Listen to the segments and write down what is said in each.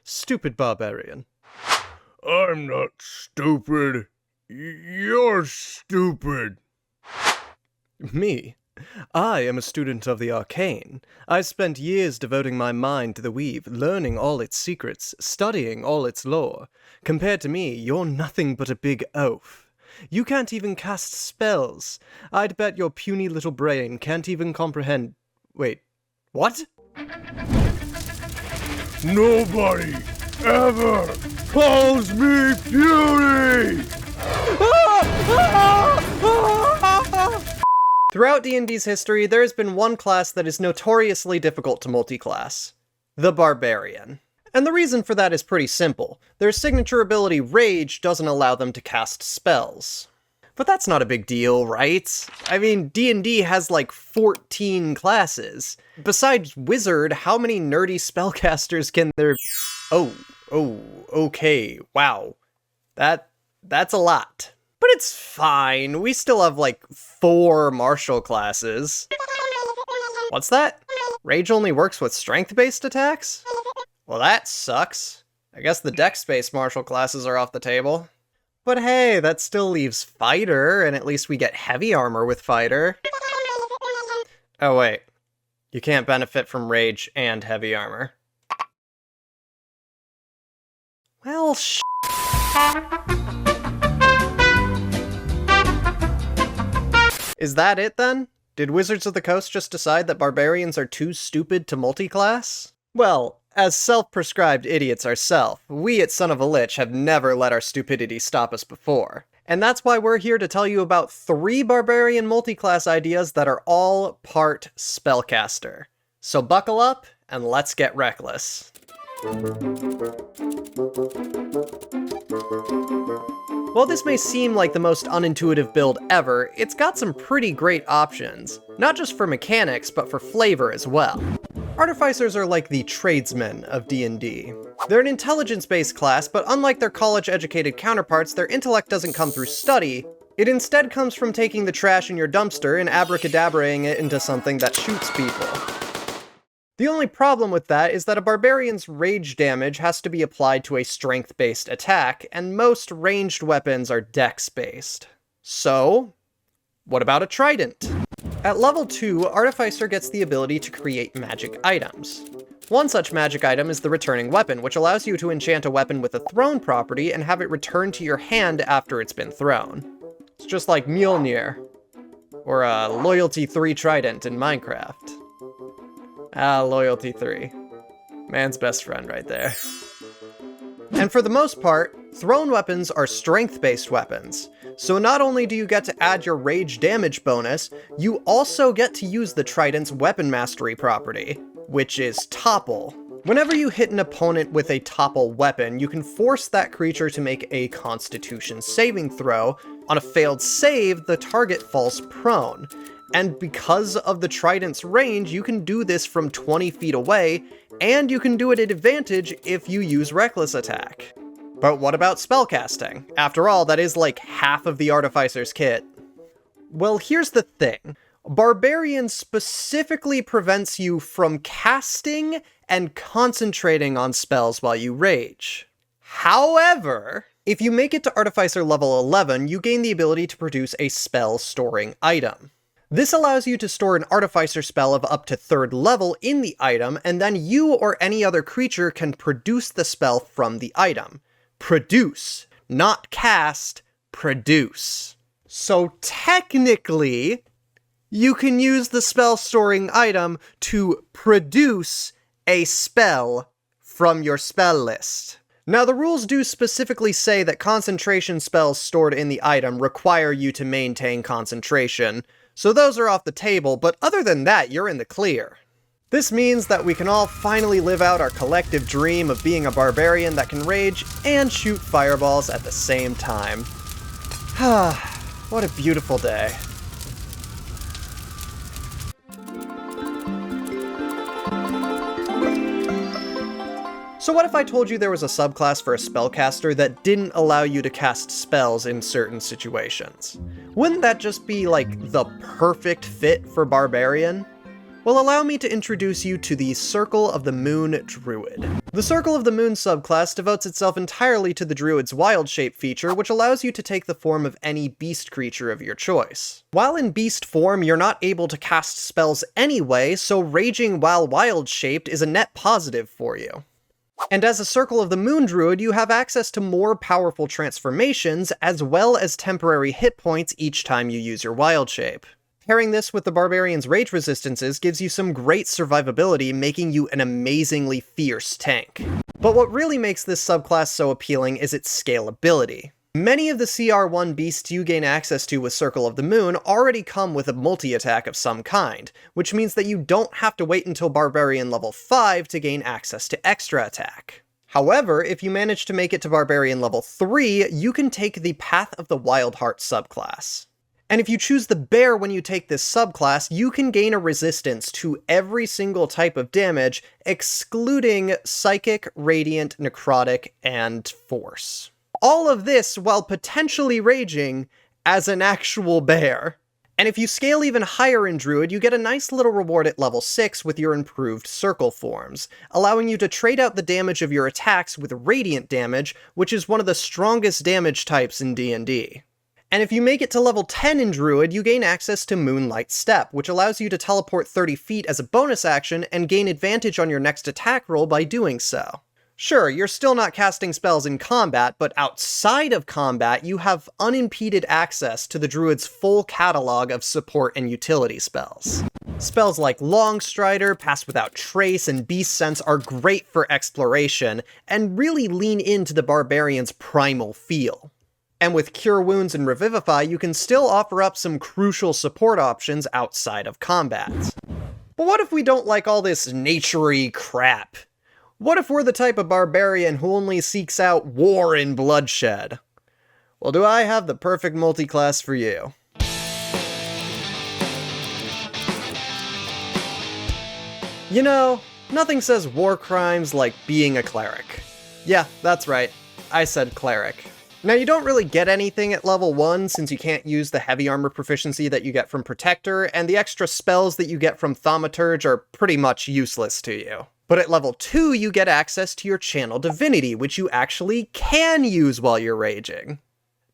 Stupid barbarian. I'm not stupid. You're stupid. Me? I am a student of the arcane. I spent years devoting my mind to the weave, learning all its secrets, studying all its lore. Compared to me, you're nothing but a big oaf. You can't even cast spells. I'd bet your puny little brain can't even comprehend... Wait, what? Nobody ever calls me puny! Throughout D&D's history, there has been one class that is notoriously difficult to multiclass. The Barbarian. And the reason for that is pretty simple. Their signature ability, Rage, doesn't allow them to cast spells. But that's not a big deal, right? I mean, D&D has like 14 classes. Besides Wizard, how many nerdy spellcasters can there... Oh, okay, wow. That's a lot. But it's fine, we still have like 4 martial classes. What's that? Rage only works with strength-based attacks? Well, that sucks. I guess the dex-based martial classes are off the table. But hey, that still leaves Fighter, and at least we get heavy armor with Fighter. Oh wait, you can't benefit from Rage and heavy armor. Well, Is that it then? Did Wizards of the Coast just decide that barbarians are too stupid to multiclass? Well, as self-prescribed idiots ourselves, we at Son of a Lich have never let our stupidity stop us before. And that's why we're here to tell you about 3 barbarian multiclass ideas that are all part spellcaster. So buckle up, and let's get reckless. While this may seem like the most unintuitive build ever, it's got some pretty great options. Not just for mechanics, but for flavor as well. Artificers are like the tradesmen of D&D. They're an intelligence-based class, but unlike their college-educated counterparts, their intellect doesn't come through study. It instead comes from taking the trash in your dumpster and abracadabraing it into something that shoots people. The only problem with that is that a barbarian's rage damage has to be applied to a strength-based attack, and most ranged weapons are dex-based. So, what about a trident? At level 2, Artificer gets the ability to create magic items. One such magic item is the Returning Weapon, which allows you to enchant a weapon with a thrown property and have it return to your hand after it's been thrown. It's just like Mjolnir, or a Loyalty 3 trident in Minecraft. Ah, Loyalty 3. Man's best friend right there. And for the most part, thrown weapons are strength-based weapons. So not only do you get to add your rage damage bonus, you also get to use the trident's weapon mastery property, which is Topple. Whenever you hit an opponent with a Topple weapon, you can force that creature to make a Constitution saving throw. On a failed save, the target falls prone. And because of the trident's range, you can do this from 20 feet away, and you can do it at advantage if you use Reckless Attack. But what about spellcasting? After all, that is like half of the Artificer's kit. Well, here's the thing. Barbarian specifically prevents you from casting and concentrating on spells while you rage. However, if you make it to Artificer level 11, you gain the ability to produce a spell storing item. This allows you to store an Artificer spell of up to 3rd level in the item, and then you or any other creature can produce the spell from the item. Produce, not cast, produce. So technically, you can use the spell storing item to produce a spell from your spell list. Now, the rules do specifically say that concentration spells stored in the item require you to maintain concentration, so those are off the table, but other than that, you're in the clear. This means that we can all finally live out our collective dream of being a barbarian that can rage and shoot fireballs at the same time. What a beautiful day. So what if I told you there was a subclass for a spellcaster that didn't allow you to cast spells in certain situations? Wouldn't that just be like the perfect fit for Barbarian? Well, allow me to introduce you to the Circle of the Moon Druid. The Circle of the Moon subclass devotes itself entirely to the Druid's wild shape feature, which allows you to take the form of any beast creature of your choice. While in beast form, you're not able to cast spells anyway, so raging while wild shaped is a net positive for you. And as a Circle of the Moon Druid, you have access to more powerful transformations, as well as temporary hit points each time you use your wild shape. Pairing this with the Barbarian's rage resistances gives you some great survivability, making you an amazingly fierce tank. But what really makes this subclass so appealing is its scalability. Many of the CR1 beasts you gain access to with Circle of the Moon already come with a multi-attack of some kind, which means that you don't have to wait until Barbarian level 5 to gain access to extra attack. However, if you manage to make it to Barbarian level 3, you can take the Path of the Wildheart subclass. And if you choose the bear when you take this subclass, you can gain a resistance to every single type of damage, excluding psychic, radiant, necrotic, and force. All of this while potentially raging as an actual bear. And if you scale even higher in Druid, you get a nice little reward at level 6 with your improved circle forms, allowing you to trade out the damage of your attacks with radiant damage, which is one of the strongest damage types in D&D. And if you make it to level 10 in Druid, you gain access to Moonlight Step, which allows you to teleport 30 feet as a bonus action and gain advantage on your next attack roll by doing so. Sure, you're still not casting spells in combat, but outside of combat, you have unimpeded access to the Druid's full catalog of support and utility spells. Spells like Longstrider, Pass Without Trace, and Beast Sense are great for exploration, and really lean into the Barbarian's primal feel. And with Cure Wounds and Revivify, you can still offer up some crucial support options outside of combat. But what if we don't like all this nature-y crap? What if we're the type of barbarian who only seeks out war and bloodshed? Well, do I have the perfect multiclass for you. You know, nothing says war crimes like being a cleric. Yeah, that's right. I said cleric. Now, you don't really get anything at level 1 since you can't use the heavy armor proficiency that you get from Protector, and the extra spells that you get from Thaumaturge are pretty much useless to you. But at level 2, you get access to your Channel Divinity, which you actually can use while you're raging.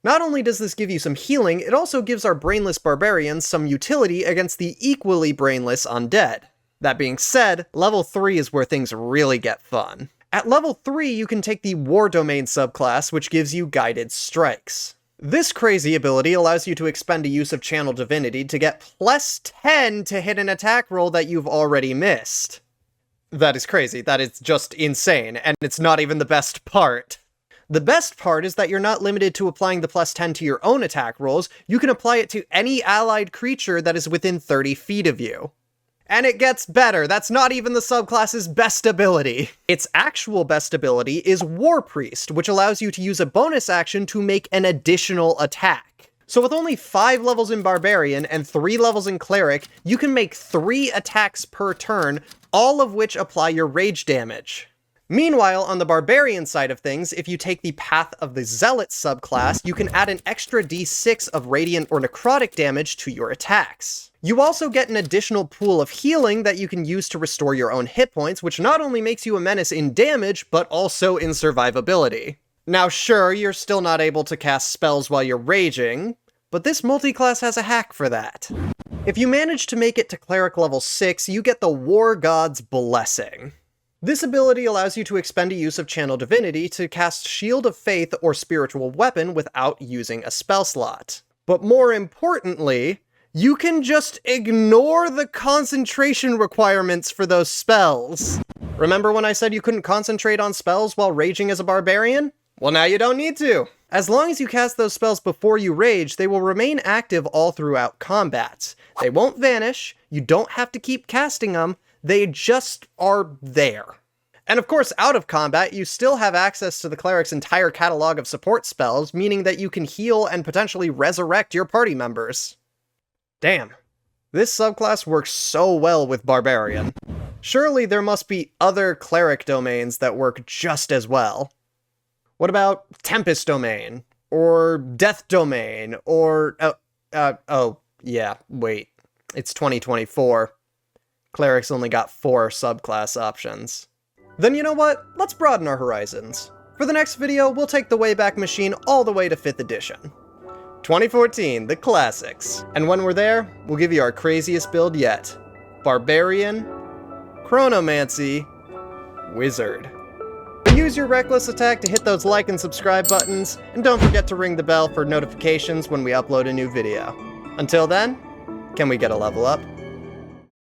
Not only does this give you some healing, it also gives our brainless barbarians some utility against the equally brainless undead. That being said, level 3 is where things really get fun. At level 3, you can take the War Domain subclass, which gives you Guided Strikes. This crazy ability allows you to expend a use of Channel Divinity to get plus 10 to hit an attack roll that you've already missed. That is crazy. That is just insane, and it's not even the best part. The best part is that you're not limited to applying the plus 10 to your own attack rolls, you can apply it to any allied creature that is within 30 feet of you. And it gets better, that's not even the subclass's best ability. Its actual best ability is War Priest, which allows you to use a bonus action to make an additional attack. So with only 5 levels in Barbarian and 3 levels in Cleric, you can make 3 attacks per turn, all of which apply your rage damage. Meanwhile, on the Barbarian side of things, if you take the Path of the Zealot subclass, you can add an extra d6 of radiant or necrotic damage to your attacks. You also get an additional pool of healing that you can use to restore your own hit points, which not only makes you a menace in damage, but also in survivability. Now sure, you're still not able to cast spells while you're raging, but this multiclass has a hack for that. If you manage to make it to Cleric level 6, you get the War God's Blessing. This ability allows you to expend a use of Channel Divinity to cast Shield of Faith or Spiritual Weapon without using a spell slot. But more importantly, you can just ignore the concentration requirements for those spells. Remember when I said you couldn't concentrate on spells while raging as a barbarian? Well, now you don't need to. As long as you cast those spells before you rage, they will remain active all throughout combat. They won't vanish, you don't have to keep casting them, they just are there. And of course, out of combat, you still have access to the cleric's entire catalog of support spells, meaning that you can heal and potentially resurrect your party members. Damn, this subclass works so well with Barbarian. Surely there must be other cleric domains that work just as well. What about Tempest Domain? Or Death Domain? Or, oh, yeah, wait. It's 2024. Cleric's only got 4 subclass options. Then you know what? Let's broaden our horizons. For the next video, we'll take the Wayback Machine all the way to 5th edition. 2014, the classics. And when we're there, we'll give you our craziest build yet. Barbarian, Chronomancy, Wizard. Use your reckless attack to hit those like and subscribe buttons, and don't forget to ring the bell for notifications when we upload a new video. Until then, can we get a level up?